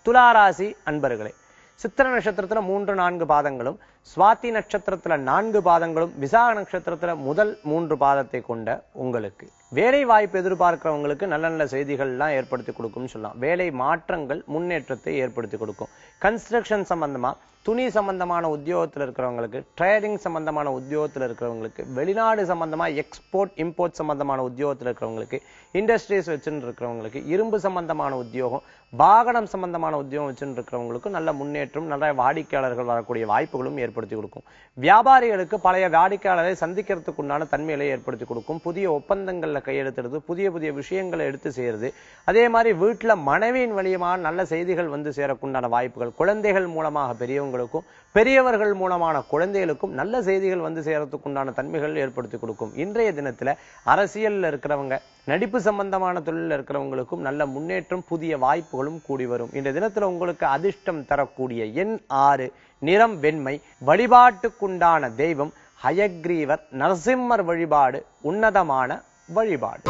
துளாராசி அன்பர்களே, சித்திர நட்சத்திரத்துல 3-4 பாதங்களும், சுவாதி நட்சத்திரத்துல 4 பாதங்களும், விசாக நட்சத்திரத்துல முதல் 3 பாதத்தை கொண்ட உங்களுக்கு வேலை வாய்ப்பு எதிர்பார்க்கிறவங்களுக்கு நல்ல நல்ல செய்திகள்லாம் ஏற்படுத்தி கொடுக்கும்னு சொல்லலாம். வேலை மாற்றங்கள் முன்னேற்றத்தை ஏற்படுத்தி கொடுக்கும். கன்ஸ்ட்ரக்ஷன் சம்பந்தமா, துணி சம்பந்தமான உத்தியோகத்தில் இருக்கிறவங்களுக்கு, ட்ரேடிங் சம்பந்தமான உத்தியோகத்தில் இருக்கிறவங்களுக்கு, வெளிநாடு சம்பந்தமா எக்ஸ்போர்ட் இம்போர்ட் சம்பந்தமான உத்தியோகத்தில் இருக்கிறவங்களுக்கு, இண்டஸ்ட்ரீஸ் வச்சுன்னு இருக்கிறவங்களுக்கு, இரும்பு சம்பந்தமான உத்தியோகம், வாகனம் சம்பந்தமான உத்தியோகம் வச்சுன்னு இருக்கிறவங்களுக்கு நல்ல முன்னேற்றம், நல்ல வாடிக்கையாளர்கள் வரக்கூடிய வாய்ப்புகளும் ஏற்படுத்தி கொடுக்கும். வியாபாரிகளுக்கு பழைய வாடிக்கையாளரை சந்திக்கிறதுக்கு உண்டான தன்மைகளை ஏற்படுத்தி கொடுக்கும். புதிய ஒப்பந்தங்கள்ல கையெழுத்துறது, புதிய புதிய விஷயங்களை எடுத்து செய்யறது, அதே மாதிரி வீட்டுல மனைவியின் வழியமான நல்ல செய்திகள் வந்து சேரக்குண்டான வாய்ப்புகள், குழந்தைகள் மூலமாக பெரியவங்களுக்கும், பெரியவர்கள் மூலமான குழந்தைகளுக்கும் நல்ல செய்திகள் வந்து சேரத்துக்குண்டான தன்மைகள் ஏற்படுத்தி கொடுக்கும். இன்றைய தினத்துல அரசியல்ல இருக்கிறவங்க, நடிப்பு சம்பந்தமான தொழில் இருக்கிறவங்களுக்கும் நல்ல முன்னேற்றம், புதிய வாய்ப்புகளும் கூடி வரும். இந்த தினத்துல உங்களுக்கு அதிர்ஷ்டம் தரக்கூடிய எண் 6, நிறம் வெண்மை. வழிபாட்டுக்குண்டான தெய்வம் ஹயக்ரீவர். நரசிம்மர் வழிபாடு உன்னதமான வழிபாடு.